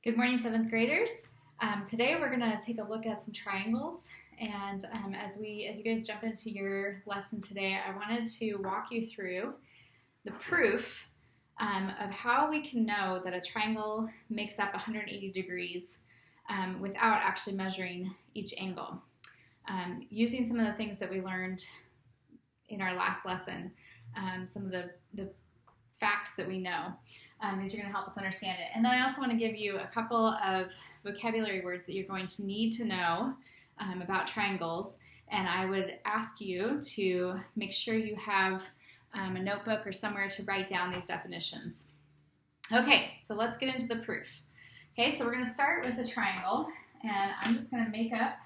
Good morning, 7th graders. Today we're going to take a look at some triangles, and as you guys jump into your lesson today, I wanted to walk you through the proof of how we can know that a triangle makes up 180 degrees without actually measuring each angle. Using some of the things that we learned in our last lesson, some of the facts that we know. These are going to help us understand it. And then I also want to give you a couple of vocabulary words that you're going to need to know about triangles. And I would ask you to make sure you have a notebook or somewhere to write down these definitions. Okay, so let's get into the proof. Okay, so we're going to start with a triangle, and I'm just going to make up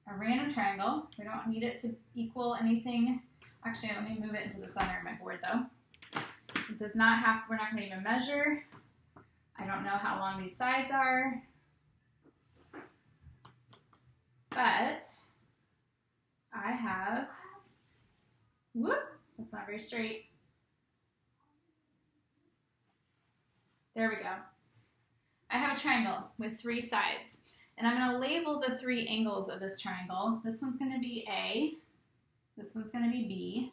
a random triangle. We don't need it to equal anything. Actually, let me move it into the center of my board though. It does not have, we're not going to even measure. I don't know how long these sides are, but I have, that's not very straight. There we go. I have a triangle with 3 sides, and I'm going to label the 3 angles of this triangle. This one's going to be A, this one's going to be B,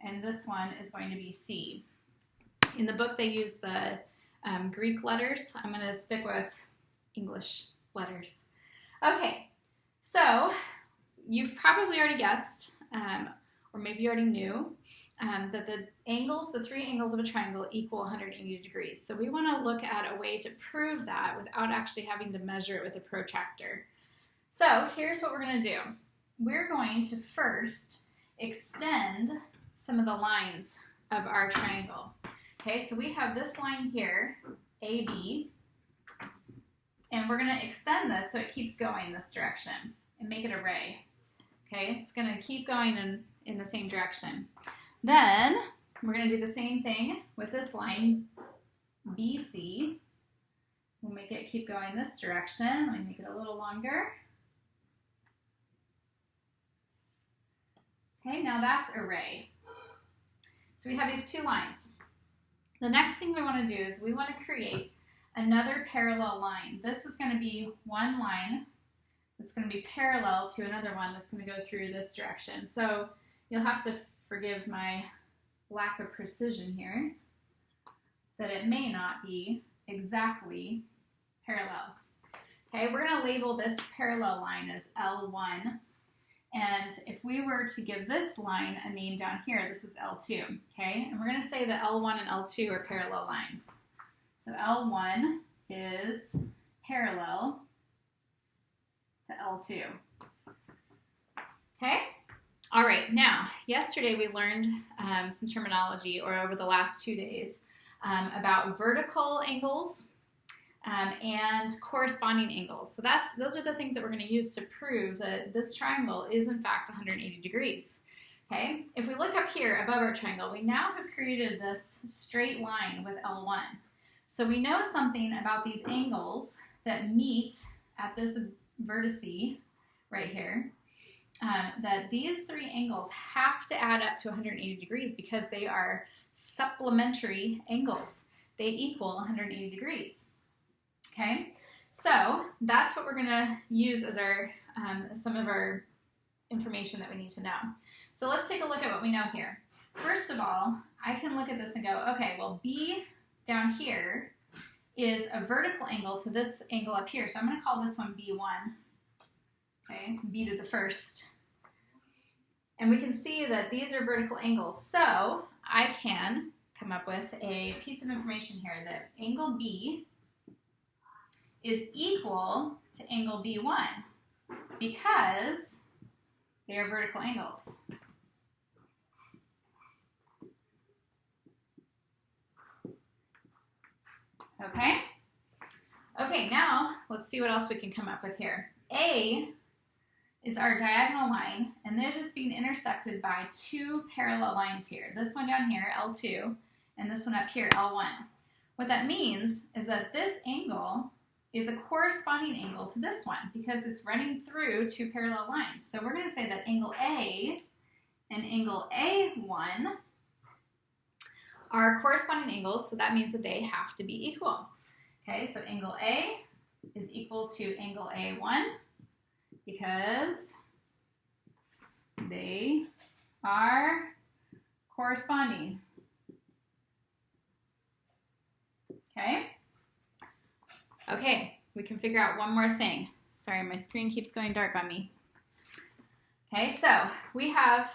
and this one is going to be C. In the book, they use the Greek letters. I'm going to stick with English letters. Okay, so you've probably already guessed, or maybe you already knew, that the 3 angles of a triangle equal 180 degrees. So we want to look at a way to prove that without actually having to measure it with a protractor. So here's what we're going to do. We're going to first extend some of the lines of our triangle. Okay, so we have this line here, AB, and we're going to extend this so it keeps going this direction and make it a ray. Okay, it's going to keep going in the same direction. Then we're going to do the same thing with this line, BC. We'll make it keep going this direction. Let me make it a little longer. Okay, now that's a ray. So we have these 2 lines. The next thing we want to do is we want to create another parallel line. This is going to be one line that's going to be parallel to another one that's going to go through this direction. So you'll have to forgive my lack of precision here, that it may not be exactly parallel. Okay, we're going to label this parallel line as L1. And if we were to give this line a name down here, this is L2, okay? And we're going to say that L1 and L2 are parallel lines. So L1 is parallel to L2. Okay? All right, now, yesterday we learned some terminology, or over the last 2 days, about vertical angles and corresponding angles. So those are the things that we're going to use to prove that this triangle is in fact 180 degrees. Okay, if we look up here above our triangle, we now have created this straight line with L1. So we know something about these angles that meet at this vertice right here, that these 3 angles have to add up to 180 degrees because they are supplementary angles. They equal 180 degrees. Okay, so that's what we're going to use as our some of our information that we need to know. So let's take a look at what we know here. First of all, I can look at this and go, okay, well, B down here is a vertical angle to this angle up here. So I'm going to call this one B1, okay, B to the first. And we can see that these are vertical angles. So I can come up with a piece of information here that angle B is equal to angle B1 because they are vertical angles. Okay? Okay, now let's see what else we can come up with here. A is our diagonal line, and it is being intersected by 2 parallel lines here. This one down here, L2, and this one up here, L1. What that means is that this angle is a corresponding angle to this one because it's running through 2 parallel lines. So we're going to say that angle A and angle A1 are corresponding angles, so that means that they have to be equal. Okay, so angle A is equal to angle A1 because they are corresponding. Okay? Okay, we can figure out one more thing. Sorry, my screen keeps going dark on me. Okay, so we have,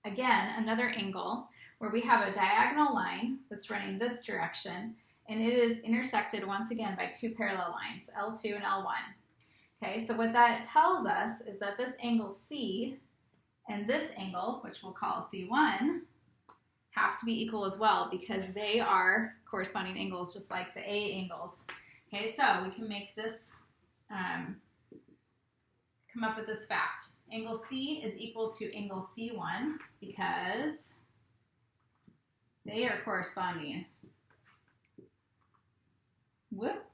again, another angle where we have a diagonal line that's running this direction, and it is intersected once again by two parallel lines, L2 and L1. Okay, so what that tells us is that this angle C and this angle, which we'll call C1, have to be equal as well because they are corresponding angles just like the A angles. Okay, so we can make this, come up with this fact. Angle C is equal to angle C1 because they are corresponding. Whoop.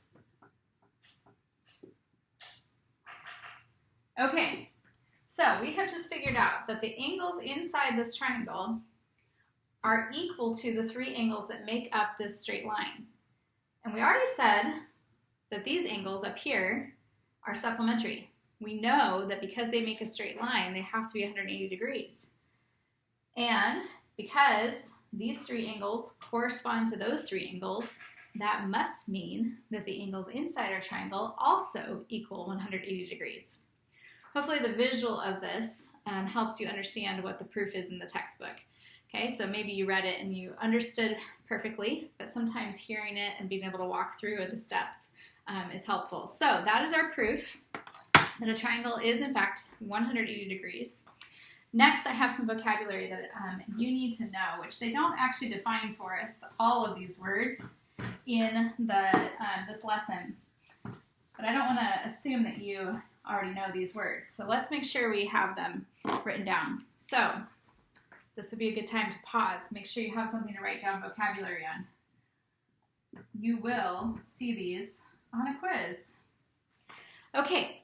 Okay, so we have just figured out that the angles inside this triangle are equal to the three angles that make up this straight line. And we already said that these angles up here are supplementary. We know that because they make a straight line, they have to be 180 degrees. And because these three angles correspond to those three angles, that must mean that the angles inside our triangle also equal 180 degrees. Hopefully the visual of this helps you understand what the proof is in the textbook. Okay, so maybe you read it and you understood perfectly, but sometimes hearing it and being able to walk through the steps is helpful. So that is our proof that a triangle is in fact 180 degrees. Next, I have some vocabulary that you need to know, which they don't actually define for us, all of these words in this lesson. But I don't want to assume that you already know these words. So let's make sure we have them written down. So this would be a good time to pause. Make sure you have something to write down vocabulary on. You will see these on a quiz. Okay,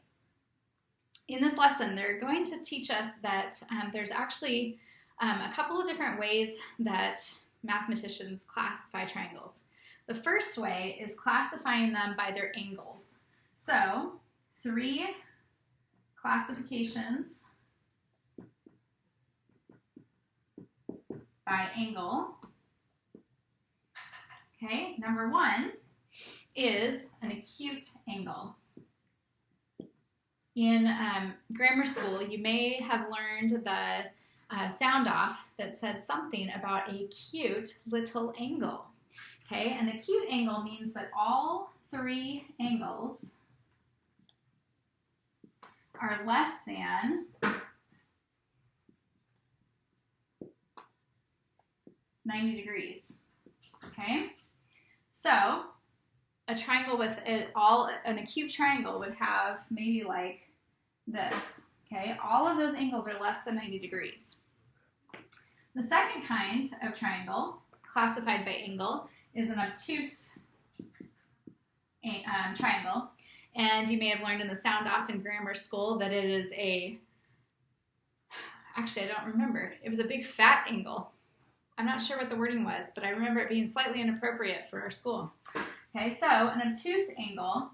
in this lesson, they're going to teach us that there's actually a couple of different ways that mathematicians classify triangles. The first way is classifying them by their angles. So, 3 classifications by angle. Okay, number 1 is an acute angle. In grammar school, you may have learned the sound off that said something about a cute little angle. Okay, an acute angle means that all 3 angles are less than 90 degrees. Okay, so a triangle with an acute triangle would have maybe like this. Okay, all of those angles are less than 90 degrees. The second kind of triangle, classified by angle, is an obtuse triangle. And you may have learned in the sound off in grammar school that it is actually I don't remember, it was a big fat angle. I'm not sure what the wording was, but I remember it being slightly inappropriate for our school. Okay, so an obtuse angle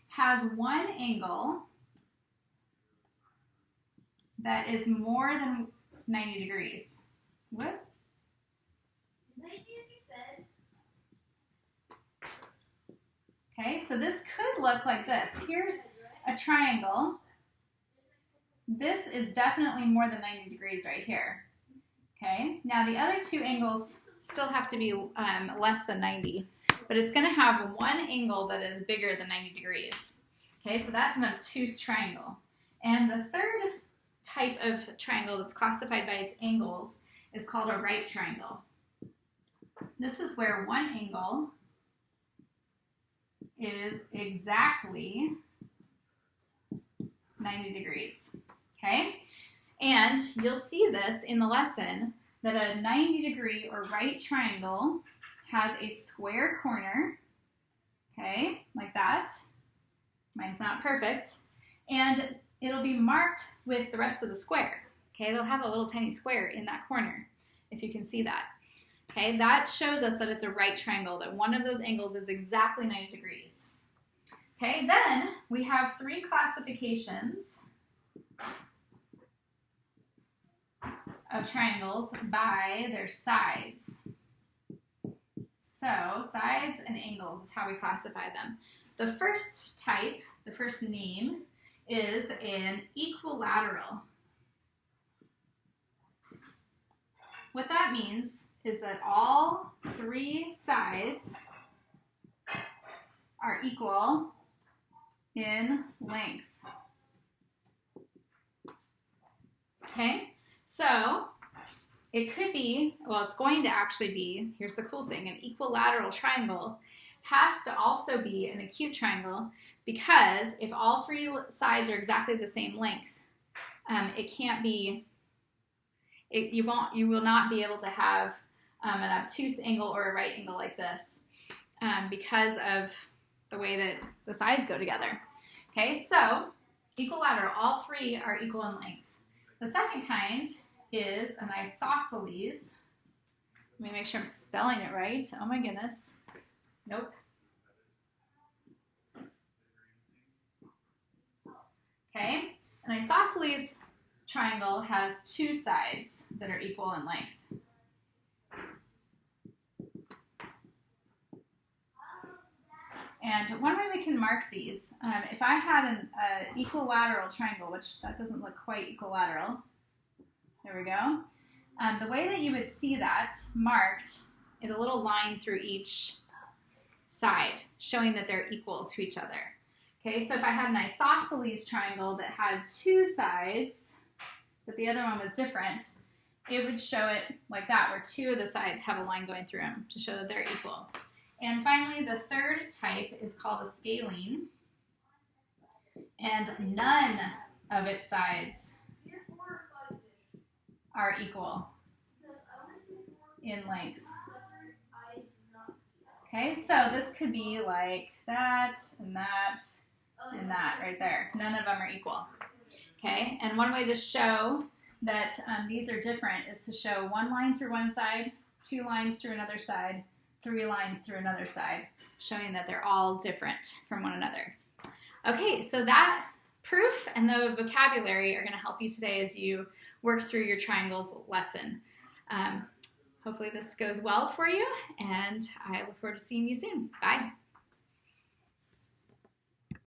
has one angle that is more than 90 degrees. What? Okay, so this could look like this. Here's a triangle. This is definitely more than 90 degrees right here. Okay, now the other 2 angles still have to be less than 90, but it's going to have one angle that is bigger than 90 degrees. Okay, so that's an obtuse triangle. And the third type of triangle that's classified by its angles is called a right triangle. This is where one angle is exactly 90 degrees. Okay? And you'll see this in the lesson that a 90 degree or right triangle has a square corner, okay, like that. Mine's not perfect. And it'll be marked with the rest of the square. Okay, it'll have a little tiny square in that corner, if you can see that. Okay, that shows us that it's a right triangle, that one of those angles is exactly 90 degrees. Okay, then we have three classifications of triangles by their sides. So sides and angles is how we classify them. The first type, the first name, is an equilateral. What that means is that all three sides are equal in length. Okay, so it could be, well, it's going to actually be, here's the cool thing, an equilateral triangle has to also be an acute triangle, because if all three sides are exactly the same length, it can't be, you will not be able to have an obtuse angle or a right angle like this because of the way that the sides go together. Okay, so equilateral, all three are equal in length. The second kind is an isosceles. Let me make sure I'm spelling it right. Oh my goodness. Nope. Okay, an isosceles triangle has two sides that are equal in length. And one way we can mark these, if I had an equilateral triangle, which that doesn't look quite equilateral, there we go. The way that you would see that marked is a little line through each side, showing that they're equal to each other. Okay, so if I had an isosceles triangle that had two sides, but the other one was different, it would show it like that, where two of the sides have a line going through them to show that they're equal. And finally, the third type is called a scalene, and none of its sides are equal in length. Okay, so this could be like that and that and that right there. None of them are equal. Okay, and one way to show that these are different is to show one line through one side, two lines through another side, three lines through another side, showing that they're all different from one another. Okay, so that proof and the vocabulary are going to help you today as you work through your triangles lesson. Hopefully this goes well for you, and I look forward to seeing you soon. Bye.